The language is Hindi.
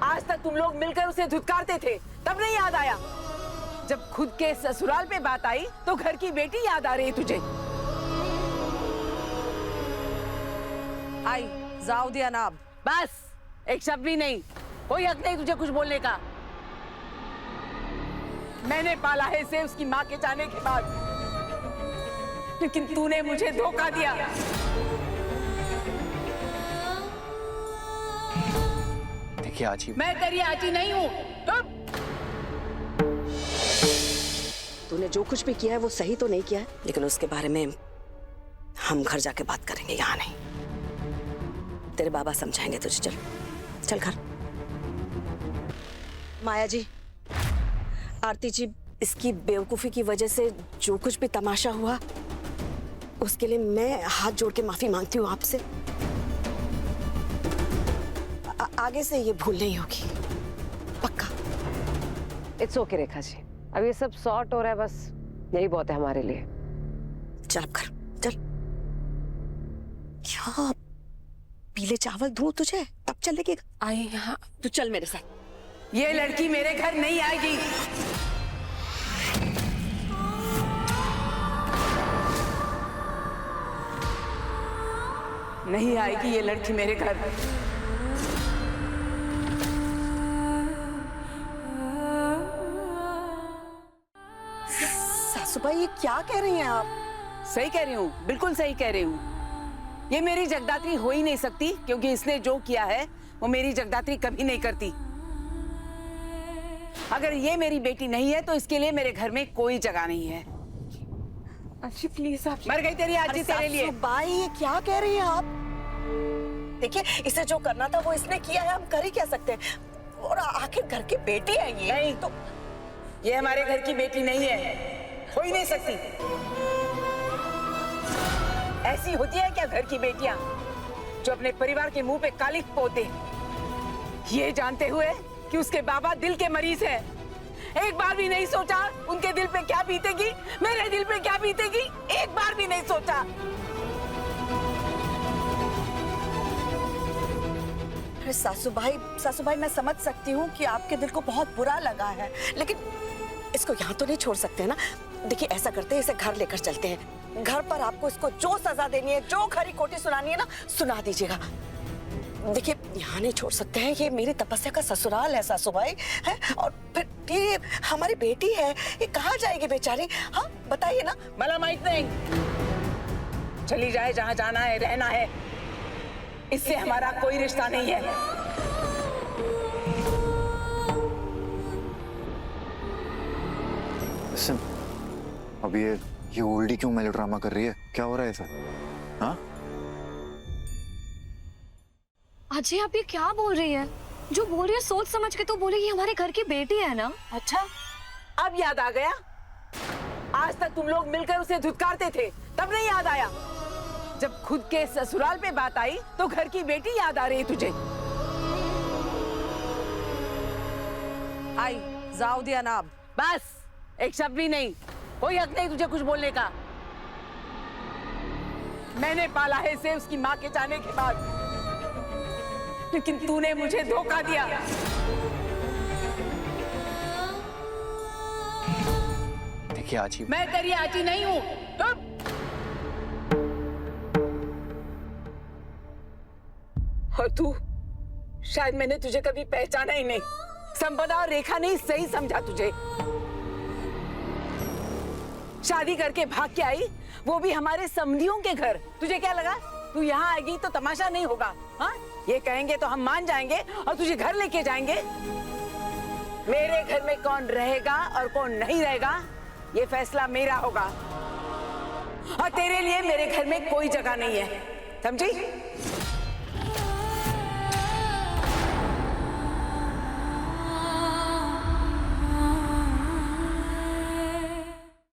आज तक तुम लोग मिलकर उसे धुतकारते थे, तब नहीं याद आया? जब खुद के ससुराल पे बात आई तो घर की बेटी याद आ रही है तुझे? आई जाओ दिया नाम। बस, एक शब्द भी नहीं, कोई हक नहीं तुझे कुछ बोलने का। मैंने पाला है इसे उसकी माँ के जाने के बाद, लेकिन तूने मुझे धोखा दिया। देखिए आजी, मैं तेरी आजी नहीं हूँ। तूने जो कुछ भी किया है वो सही तो नहीं किया है, लेकिन उसके बारे में हम घर जाके बात करेंगे, यहाँ नहीं। तेरे बाबा समझाएंगे तुझे। चल चल घर। माया जी, आरती जी, इसकी बेवकूफी की वजह से जो कुछ भी तमाशा हुआ उसके लिए मैं हाथ जोड़ के माफी मांगती हूँ आपसे। आगे से ये भूल नहीं होगी, पक्का। इट्स ओके रेखा जी, अब ये सब सॉर्ट हो रहा है, बस यही बहुत है हमारे लिए। चल अब घर चल। क्या पीले चावल दूं तुझे तब चलेगी? आई यहाँ। तू चल मेरे साथ। ये लड़की मेरे घर नहीं आएगी। नहीं आएगी ये लड़की मेरे घर। सासूबाई, ये क्या कह रही हैं आप? सही कह रही हूँ, बिल्कुल सही कह रही हूँ। ये मेरी जगदात्री हो ही नहीं सकती, क्योंकि इसने जो किया है वो मेरी जगदात्री कभी नहीं करती। अगर ये मेरी बेटी नहीं है तो इसके लिए मेरे घर में कोई जगह नहीं है। अच्छी प्लीज आप। मर गई तेरी आजी तेरे लिए। सासूबाई, ये क्या कह रही हैं आप? देखिए, इसे जो करना था वो इसने किया है, हम कर ही क्या सकते हैं? और आखिर घर की बेटी है ये। नहीं तो ये हमारे घर की बेटी नहीं है, हो ही नहीं सकती। ऐसी होती है क्या घर की बेटियां जो अपने परिवार के मुंह पे कालिख पोते, ये जानते हुए कि उसके बाबा दिल के मरीज हैं? एक बार भी नहीं सोचा उनके दिल पे क्या बीतेगी, मेरे दिल पे क्या बीतेगी? एक बार भी नहीं सोचा। अरे सासूबाई, मैं समझ सकती हूँ कि आपके दिल को बहुत बुरा लगा है, लेकिन इसको यहाँ तो नहीं छोड़ सकते ना। देखिए, ऐसा करते हैं, इसे घर लेकर चलते हैं। घर पर आपको इसको जो सजा देनी है, जो खरी खोटी सुनानी है ना, सुना दीजिएगा। देखिए, यहाँ नहीं छोड़ सकते हैं, ये मेरी तपस्या का ससुराल है सासूबाई, है। और फिर ये हमारी बेटी है, ये कहाँ जाएगी बेचारी? हाँ बताइए ना। भला माइट नहीं, चली जाए जहाँ जाना है, रहना है, इससे हमारा कोई रिश्ता नहीं है। सुन, अब ये ओल्डी क्यों मेलोड्रामा कर रही है? क्या हो रहा है ऐसा? हाँ? अजय, आप ये क्या बोल रही है? जो बोल रही है सोच समझ के तो बोले, ये हमारे घर की बेटी है ना। अच्छा, अब याद आ गया? आज तक तुम लोग मिलकर उसे धुतकारते थे, तब नहीं याद आया? जब खुद के ससुराल पे बात आई तो घर की बेटी याद आ रही है तुझे? आई जाओ दिया नाम। बस, एक शब्द भी नहीं, कोई हक नहीं तुझे कुछ बोलने का। मैंने पाला है इसे उसकी माँ के जाने के बाद, लेकिन तूने मुझे धोखा दिया। देखिए आजी, मैं तेरी आजी नहीं हूँ। तुम और तू, शायद मैंने तुझे कभी पहचाना ही नहीं। संपदा और रेखा ने सही समझा तुझे। शादी करके भाग के आई, वो भी हमारे समधियों के घर। तुझे क्या लगा तू यहाँ आएगी तो तमाशा नहीं होगा? हाँ, ये कहेंगे तो हम मान जाएंगे और तुझे घर लेके जाएंगे। मेरे घर में कौन रहेगा और कौन नहीं रहेगा, ये फैसला मेरा होगा। और तेरे लिए मेरे घर में कोई जगह नहीं है, समझी?